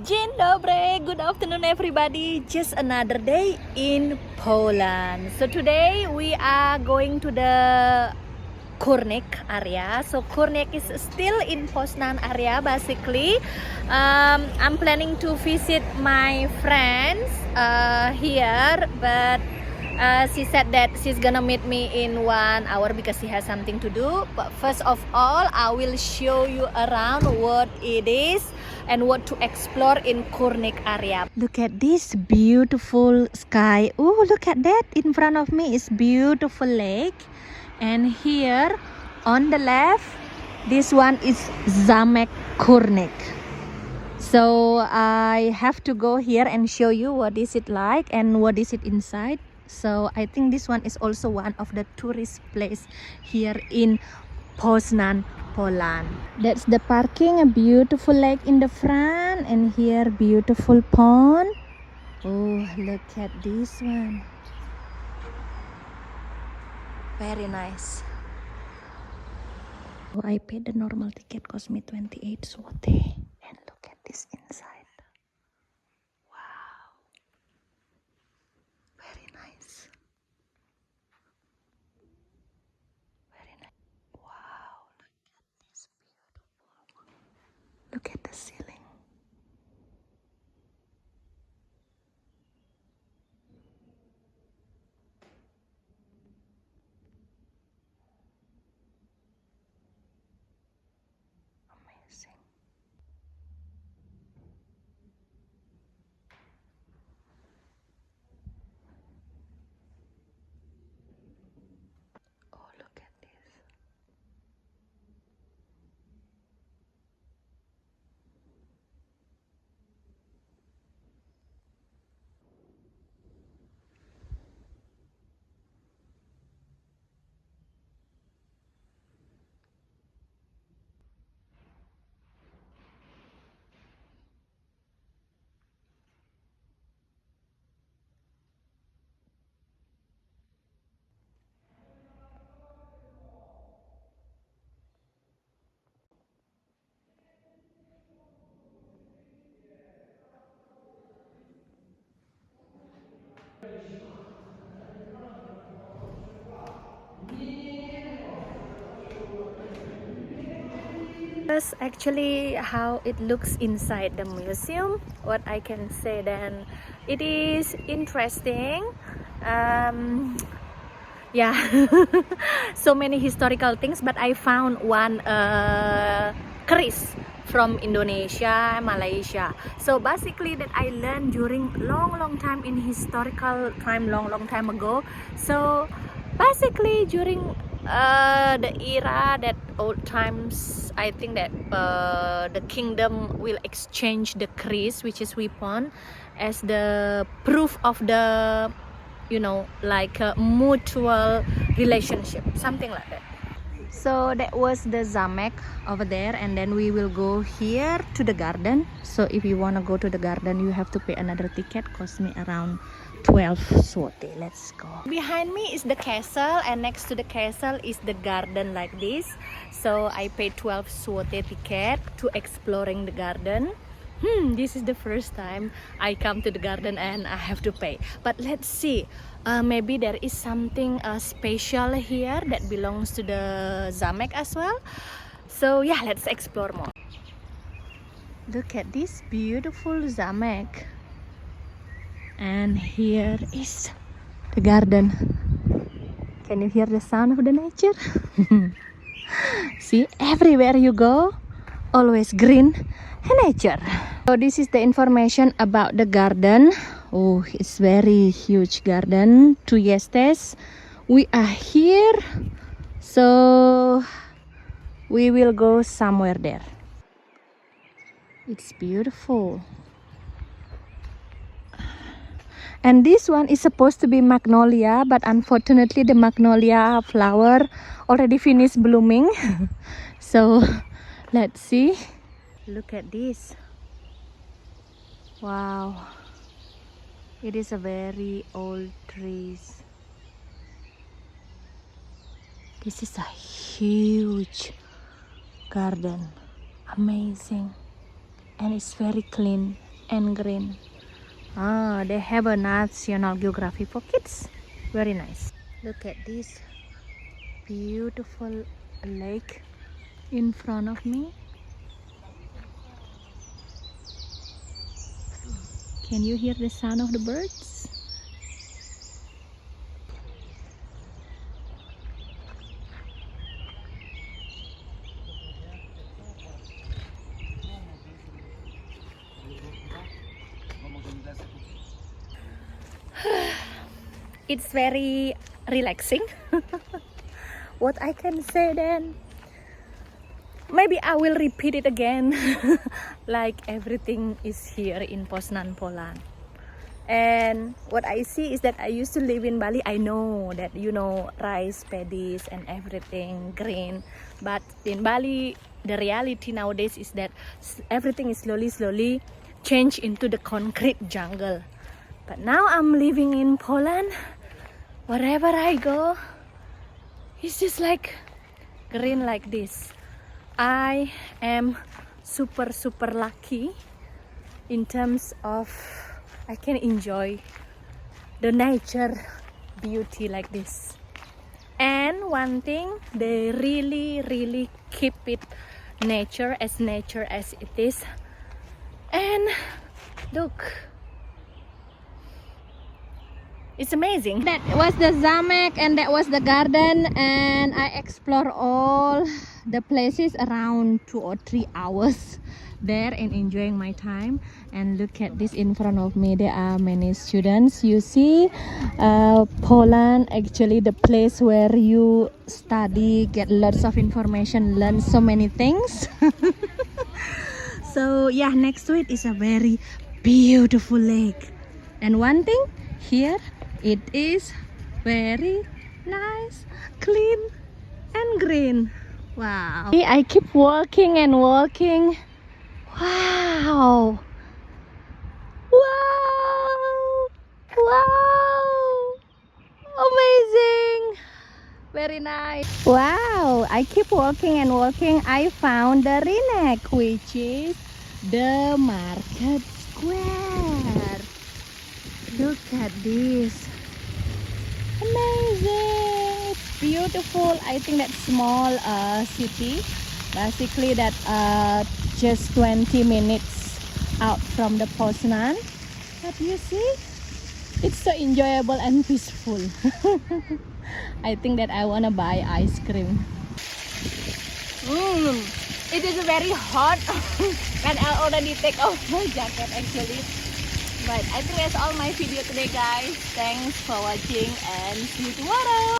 Dzień dobry, good afternoon everybody. Just another day in Poland. So today we are going to the Kurnik area. So Kurnik is still in Poznan area basically. I'm planning to visit my friends here, but she said that she's gonna meet me in 1 hour because she has something to do. But first of all, I will show you around what it is and what to explore in Kurnik area. Look at this beautiful sky. Oh, look at that. In front of me is beautiful lake. And here on the left, this one is Zamek Kurnik. So I have to go here and show you what is it like and what is it inside. So I think this one is also one of the tourist place here in Poznan, Poland. That's the parking, a beautiful lake in the front, and here beautiful pond. Oh, look at this one. Very nice. So I paid the normal ticket, cost me 28 zloty. And look at this inside. Wow. Very nice. Very nice. Wow, look at this beautiful. Look at the ceiling. Amazing. Oh, look at this. That's actually how it looks inside the museum. What I can say then, it is interesting. Yeah, so many historical things, but I found one keris from Indonesia, Malaysia. So basically that I learned during long time in historical time, long time ago. So basically during the era that old times, I think that the kingdom will exchange the keris, which is weapon, as the proof of the, you know, like a mutual relationship, something like that. So that was the Zamek over there, and then we will go here to the garden. So if you want to go to the garden, you have to pay another ticket, cost me around 12 zloty. Let's go. Behind me is the castle, and next to the castle is the garden like this. So I paid 12 zloty ticket to exploring the garden. This is the first time I come to the garden and I have to pay. But let's see, maybe there is something special here that belongs to the Zamek as well. So yeah, let's explore more. Look at this beautiful Zamek. And here is the garden. Can you hear the sound of the nature? See, everywhere you go, always green and nature. So this is the information about the garden. Oh, it's very huge garden. 2 years we are here, so we will go somewhere there. It's beautiful. And this one is supposed to be magnolia, but unfortunately the magnolia flower already finished blooming. So let's see. Look at this. Wow, it is a very old trees. This is a huge garden, amazing, and it's very clean. and green. Ah, they have a National Geography for kids. Very nice. Look at this beautiful lake in front of me. Can you hear the sound of the birds? It's very relaxing. What I can say then, maybe I will repeat it again. Like everything is here in Poznan, Poland. And what I see is that I used to live in Bali. I know that, you know, rice paddies and everything green, but in Bali the reality nowadays is that everything is slowly change into the concrete jungle. But now I'm living in Poland. Wherever I go, it's just like green like this. I am super lucky in terms of I can enjoy the nature beauty like this. And one thing, they really keep it nature as it is. And look, it's amazing. That was the Zamek and that was the garden, and I explore all the places around 2 or 3 hours there and enjoying my time. And look at this in front of me, there are many students. You see, Poland actually the place where you study, get lots of information, learn so many things. So yeah, next to it is a very beautiful lake. And one thing here, it is very nice, clean and green. Wow. I keep walking and walking. Wow. Wow. Wow. Amazing. Very nice. Wow. I keep walking and walking. I found the Rinek, which is the market square. Look at this. Amazing. It's beautiful. I think that small city, basically that just 20 minutes out from the Poznan. But you see, it's so enjoyable and peaceful. I think that I want to buy ice cream. It is very hot and I already take off my jacket actually. But I think that's all my video today, guys. Thanks for watching and see you tomorrow.